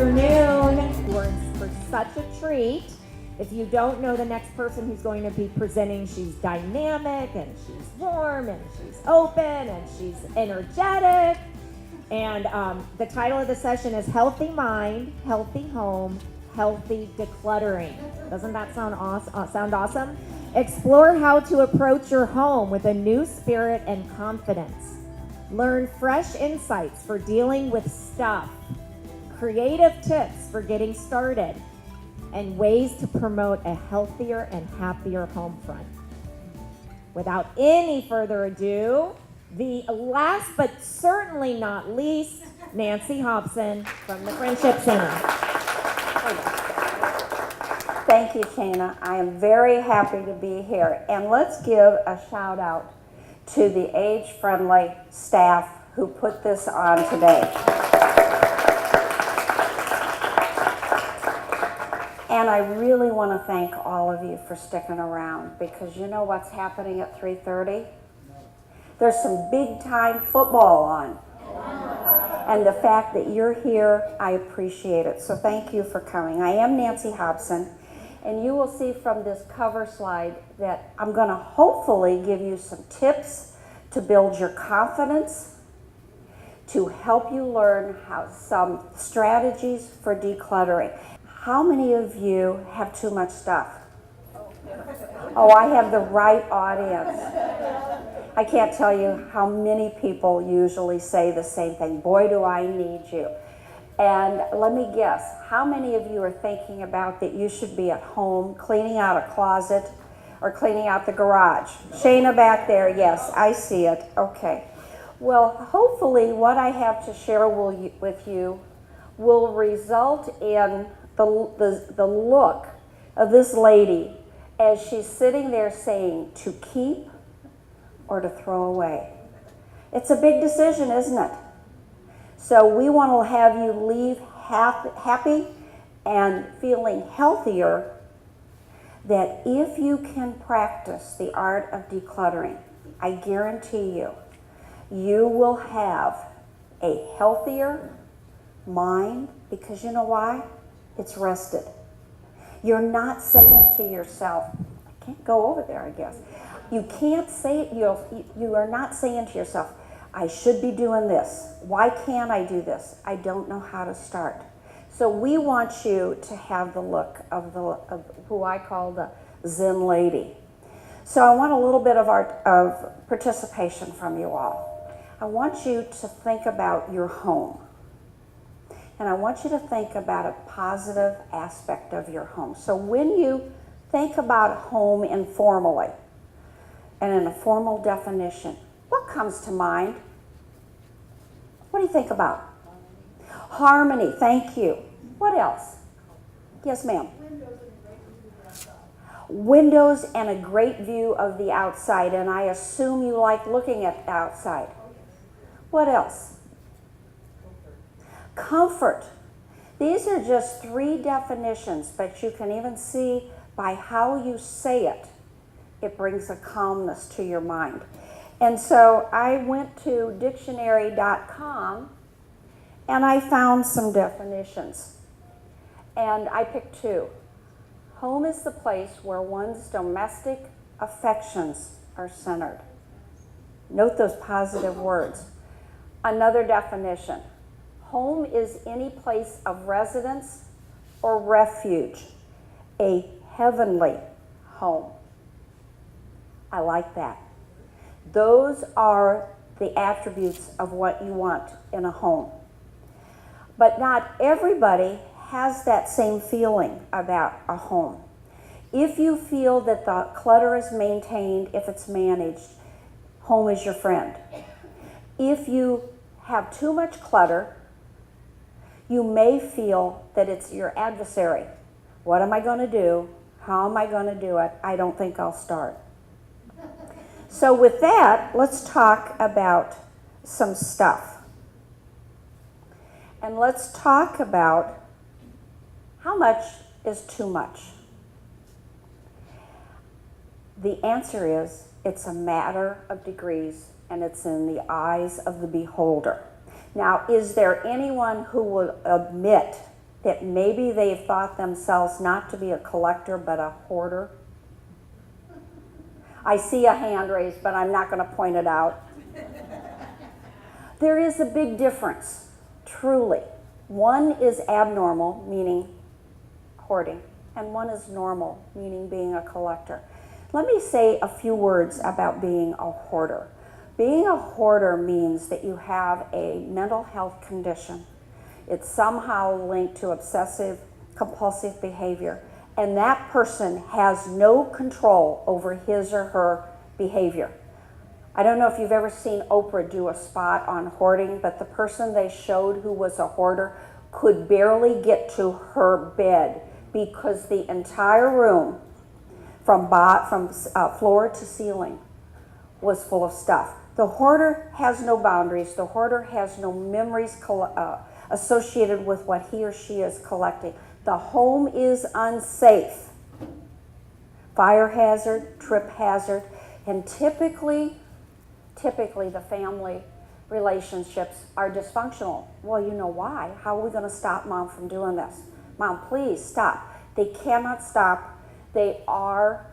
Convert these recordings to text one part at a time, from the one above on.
afternoon. We're in for such a treat. If you don't know the next person who's going to be presenting, she's dynamic and she's warm and she's open and she's energetic. And the title of the session is Healthy Mind, Healthy Home, Healthy Decluttering. Doesn't that sound awesome? Explore how to approach your home with a new spirit and confidence. Learn fresh insights for dealing with stuff, creative tips for getting started, and ways to promote a healthier and happier home front. Without any further ado, the last but certainly not least, Nancy Hobson from the Friendship Center. Thank you, Shana. I am very happy to be here. And let's give a shout out to the age-friendly staff who put this on today. And I really want to thank all of you for sticking around, because you know what's happening at 3:30? There's some big-time football on. And the fact that you're here, I appreciate it. So thank you for coming. I am Nancy Hobson, and you will see from this cover slide that I'm going to hopefully give you some tips to build your confidence, to help you learn some strategies for decluttering. How many of you have too much stuff? Oh, I have the right audience. I can't tell you how many people usually say the same thing. Boy, do I need you. And let me guess, how many of you are thinking about that you should be at home cleaning out a closet or cleaning out the garage? Shana back there, yes, I see it. Okay. Well, hopefully what I have to share with you will result in the look of this lady as she's sitting there saying to keep or to throw away. It's a big decision, isn't it? So we want to have you leave happy and feeling healthier, that if you can practice the art of decluttering, I guarantee you, you will have a healthier mind, because you know why? It's rested. You're not saying to yourself, I can't go over there, I guess. You can't say it, you are not saying to yourself, I should be doing this. Why can't I do this? I don't know how to start. So we want you to have the look of who I call the Zen Lady. So I want a little bit of participation from you all. I want you to think about your home. And I want you to think about a positive aspect of your home. So when you think about home informally and in a formal definition, what comes to mind? What do you think about? Harmony, thank you. What else? Yes, ma'am. Windows and a great view of the outside, and I assume you like looking at the outside. What else? Comfort. These are just 3 definitions, but you can even see by how you say it, it brings a calmness to your mind. And so I went to dictionary.com and I found some definitions. And I picked 2. Home is the place where one's domestic affections are centered. Note those positive words. Another definition. Home is any place of residence or refuge, a heavenly home. I like that. Those are the attributes of what you want in a home. But not everybody has that same feeling about a home. If you feel that the clutter is maintained, if it's managed, home is your friend. If you have too much clutter, you may feel that it's your adversary. What am I going to do? How am I going to do it? I don't think I'll start. So with that, let's talk about some stuff. And let's talk about how much is too much. The answer is, it's a matter of degrees, and it's in the eyes of the beholder. Now, is there anyone who will admit that maybe they've thought themselves not to be a collector but a hoarder? I see a hand raised, but I'm not going to point it out. There is a big difference, truly. One is abnormal, meaning hoarding, and one is normal, meaning being a collector. Let me say a few words about being a hoarder. Being a hoarder means that you have a mental health condition. It's somehow linked to obsessive compulsive behavior, and that person has no control over his or her behavior. I don't know if you've ever seen Oprah do a spot on hoarding, but the person they showed who was a hoarder could barely get to her bed because the entire room, from floor to ceiling, was full of stuff. The hoarder has no boundaries. The hoarder has no memories associated with what he or she is collecting. The home is unsafe. Fire hazard, trip hazard, and typically the family relationships are dysfunctional. Well, you know why? How are we going to stop Mom from doing this? Mom, please stop. They cannot stop. They are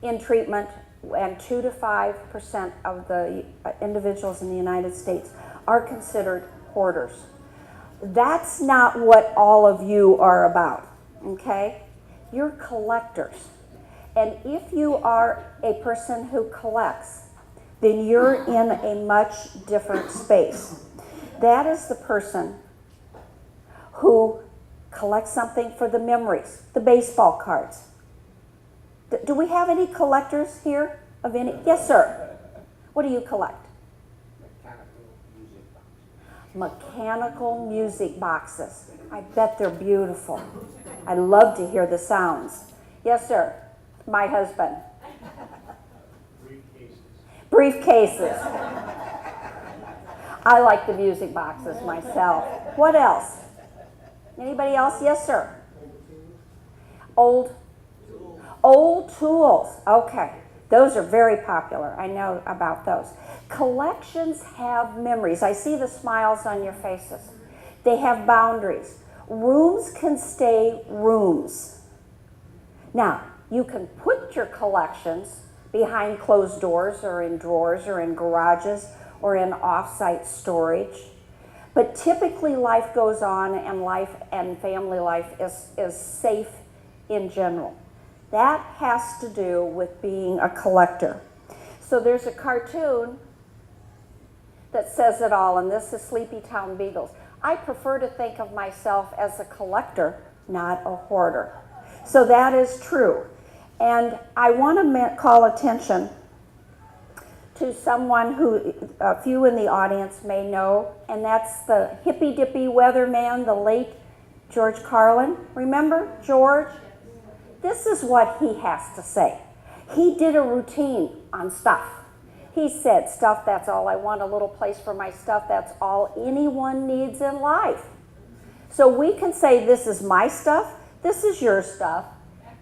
in treatment, and 2 to 5% of the individuals in the United States are considered hoarders. That's not what all of you are about, okay? You're collectors. And if you are a person who collects, then you're in a much different space. That is the person who collects something for the memories, the baseball cards. Do we have any collectors here of any? Yes, sir. What do you collect? Mechanical music boxes. I bet they're beautiful. I love to hear the sounds. Yes, sir. My husband. Briefcases. I like the music boxes myself. What else? Anybody else? Yes, sir. Old tools. Okay. Those are very popular. I know about those. Collections have memories. I see the smiles on your faces. They have boundaries. Rooms can stay rooms. Now, you can put your collections behind closed doors or in drawers or in garages or in off-site storage. But typically life goes on, and life and family life is safe in general. That has to do with being a collector. So there's a cartoon that says it all, and this is Sleepy Town Beagles. I prefer to think of myself as a collector, not a hoarder. So that is true. And I want to call attention to someone who a few in the audience may know, and that's the hippy-dippy weatherman, the late George Carlin. Remember George? This is what he has to say. He did a routine on stuff. He said, stuff, that's all I want, a little place for my stuff, that's all anyone needs in life. So we can say, this is my stuff, this is your stuff.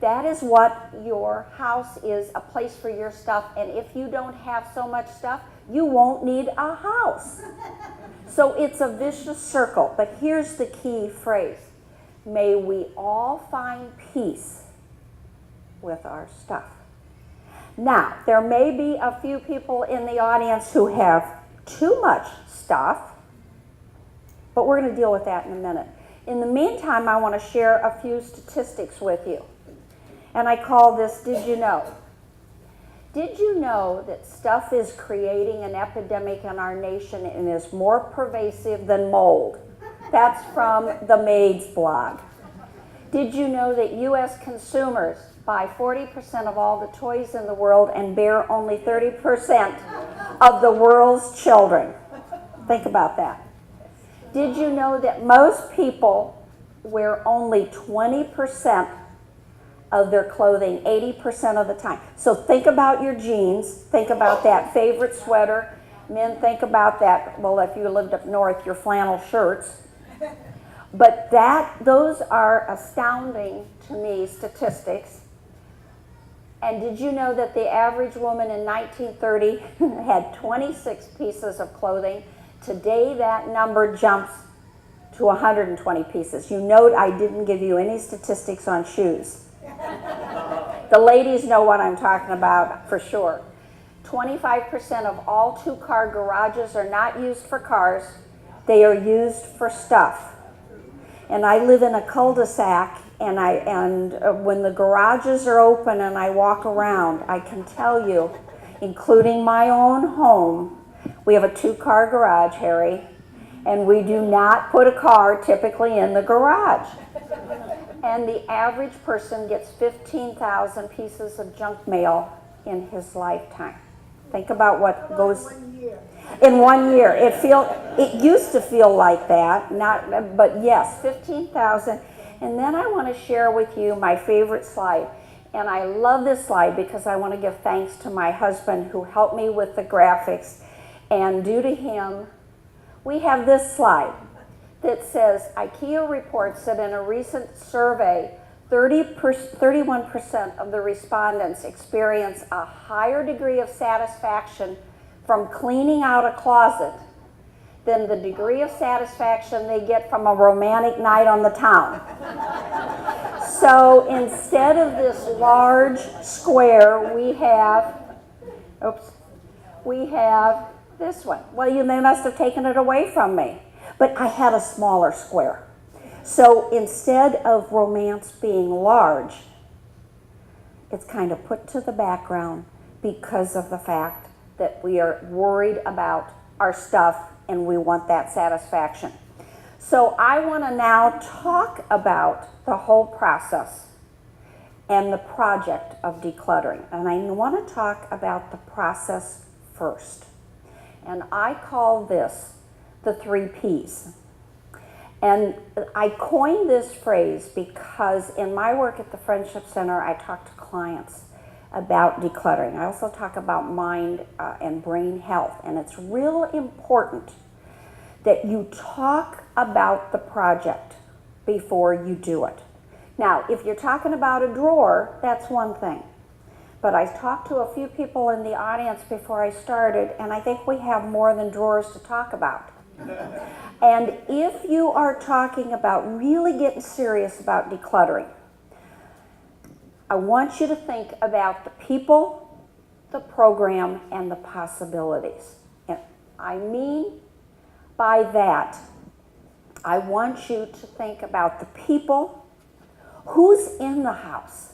That is what your house is, a place for your stuff. And if you don't have so much stuff, you won't need a house. So it's a vicious circle. But here's the key phrase. May we all find peace with our stuff. Now, there may be a few people in the audience who have too much stuff, but we're going to deal with that in a minute. In the meantime, I want to share a few statistics with you. And I call this, Did You Know? Did you know that stuff is creating an epidemic in our nation and is more pervasive than mold? That's from the Maid's blog. Did you know that U.S. consumers buy 40% of all the toys in the world and bear only 30% of the world's children? Think about that. Did you know that most people wear only 20% of their clothing 80% of the time? So think about your jeans, think about that favorite sweater. Men, think about that, well, if you lived up north, your flannel shirts. But those are astounding to me statistics. And did you know that the average woman in 1930 had 26 pieces of clothing? Today that number jumps to 120 pieces. You note I didn't give you any statistics on shoes. The ladies know what I'm talking about for sure. 25% of all two-car garages are not used for cars. They are used for stuff. And I live in a cul-de-sac, and when the garages are open and I walk around, I can tell you, including my own home, we have a two-car garage, Harry, and we do not put a car typically in the garage. And the average person gets 15,000 pieces of junk mail in his lifetime. Think about what goes in 1 year. It used to feel like that, but yes, 15,000. And then I want to share with you my favorite slide. And I love this slide because I want to give thanks to my husband who helped me with the graphics. And due to him, we have this slide that says, IKEA reports that in a recent survey, 31% of the respondents experience a higher degree of satisfaction from cleaning out a closet than the degree of satisfaction they get from a romantic night on the town. So instead of this large square, we have this one. Well, they must have taken it away from me. But I had a smaller square. So instead of romance being large, it's kind of put to the background because of the fact that we are worried about our stuff and we want that satisfaction. So I want to now talk about the whole process and the project of decluttering. And I want to talk about the process first. And I call this the 3 Ps. And I coined this phrase because in my work at the Friendship Center, I talk to clients about decluttering. I also talk about mind and brain health. And it's real important that you talk about the project before you do it. Now, if you're talking about a drawer, that's one thing. But I talked to a few people in the audience before I started, and I think we have more than drawers to talk about. And if you are talking about really getting serious about decluttering, I want you to think about the people, the program, and the possibilities. And I mean by that, I want you to think about the people, who's in the house.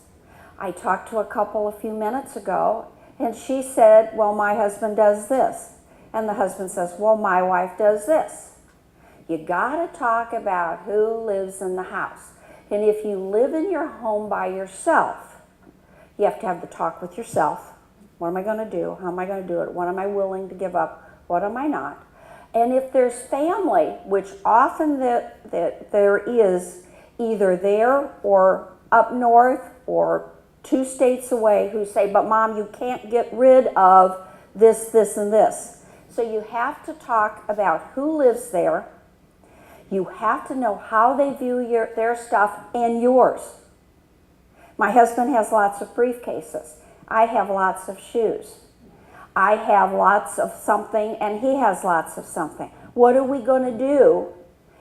I talked to a couple a few minutes ago, and she said, well, my husband does this. And the husband says, well, my wife does this. You gotta talk about who lives in the house. And if you live in your home by yourself, you have to have the talk with yourself. What am I gonna do? How am I gonna do it? What am I willing to give up? What am I not? And if there's family, which often that there is either there or up north or 2 states away who say, but Mom, you can't get rid of this, this, and this. So you have to talk about who lives there. You have to know how they view their stuff and yours. My husband has lots of briefcases. I have lots of shoes. I have lots of something and he has lots of something. What are we going to do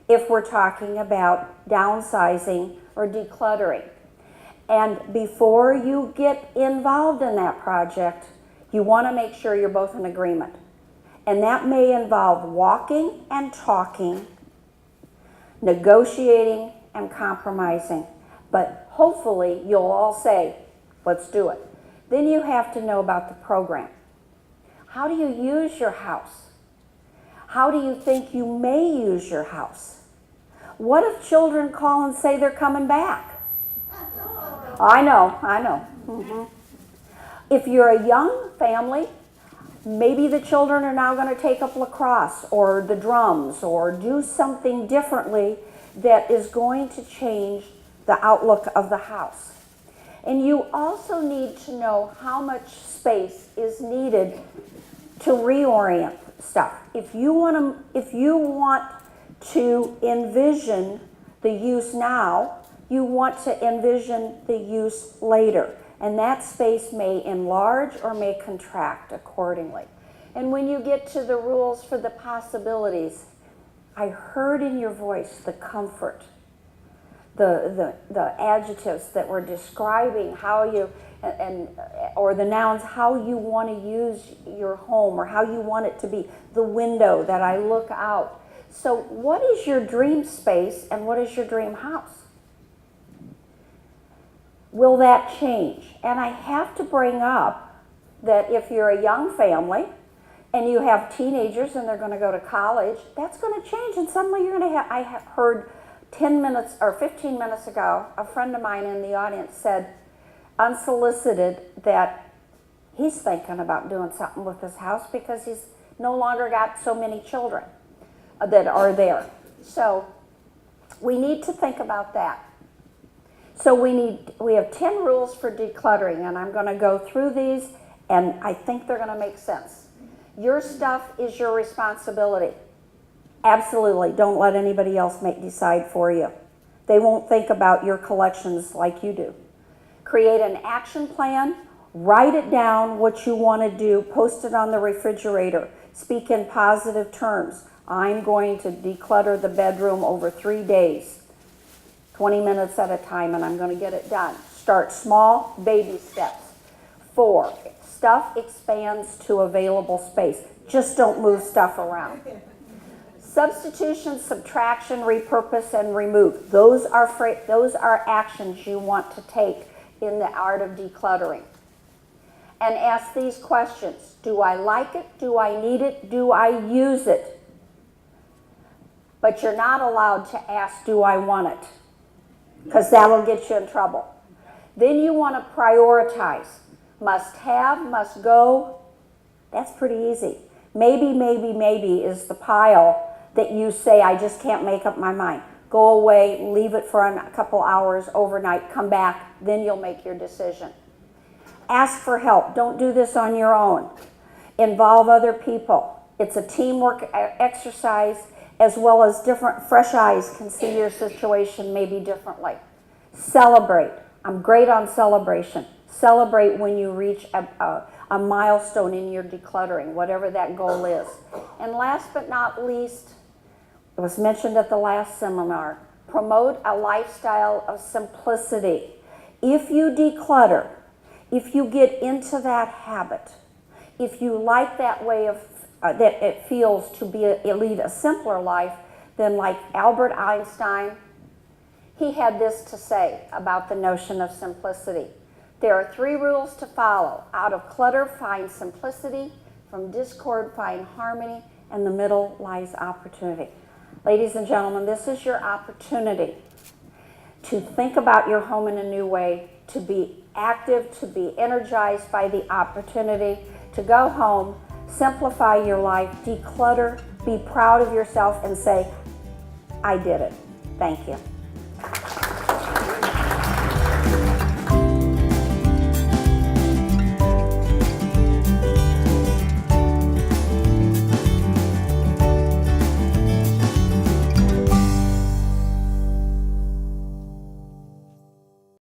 if we're talking about downsizing or decluttering? And before you get involved in that project, you want to make sure you're both in agreement. And that may involve walking and talking, negotiating and compromising. But hopefully you'll all say, let's do it. Then you have to know about the program. How do you use your house? How do you think you may use your house? What if children call and say they're coming back? I know. Mm-hmm. If you're a young family, maybe the children are now going to take up lacrosse or the drums or do something differently that is going to change the outlook of the house. And you also need to know how much space is needed to reorient stuff. If you want to envision the use now, you want to envision the use later. And that space may enlarge or may contract accordingly. And when you get to the rules for the possibilities, I heard in your voice the comfort, the adjectives that were describing how you, or the nouns, how you want to use your home or how you want it to be, the window that I look out. So what is your dream space and what is your dream house? Will that change? And I have to bring up that if you're a young family and you have teenagers and they're going to go to college, that's going to change, and suddenly you're going to have, I have heard 10 minutes or 15 minutes ago, a friend of mine in the audience said, unsolicited, that he's thinking about doing something with his house because he's no longer got so many children that are there. So we need to think about that. So we have 10 rules for decluttering, and I'm going to go through these, and I think they're going to make sense. Your stuff is your responsibility. Absolutely. Don't let anybody else decide for you. They won't think about your collections like you do. Create an action plan. Write it down, what you want to do. Post it on the refrigerator. Speak in positive terms. I'm going to declutter the bedroom over 3 days, 20 minutes at a time, and I'm going to get it done. Start small, baby steps. 4, stuff expands to available space. Just don't move stuff around. Substitution, subtraction, repurpose, and remove. Those are actions you want to take in the art of decluttering. And ask these questions. Do I like it? Do I need it? Do I use it? But you're not allowed to ask, do I want it? Because that will get you in trouble. Then you want to prioritize. Must have, must go. That's pretty easy. Maybe, maybe, maybe is the pile that you say, I just can't make up my mind. Go away, leave it for a couple hours overnight, come back, then you'll make your decision. Ask for help. Don't do this on your own. Involve other people. It's a teamwork exercise, as well as different fresh eyes can see your situation maybe differently. Celebrate. I'm great on celebration. Celebrate when you reach a milestone in your decluttering, whatever that goal is. And last but not least, it was mentioned at the last seminar, promote a lifestyle of simplicity. If you declutter, if you get into that habit, if you like that way of that it feels to lead a simpler life, then like Albert Einstein, he had this to say about the notion of simplicity. There are 3 rules to follow. Out of clutter, find simplicity. From discord, find harmony. And the middle lies opportunity. Ladies and gentlemen, this is your opportunity to think about your home in a new way, to be active, to be energized by the opportunity, to go home, simplify your life, declutter, be proud of yourself, and say, I did it. Thank you.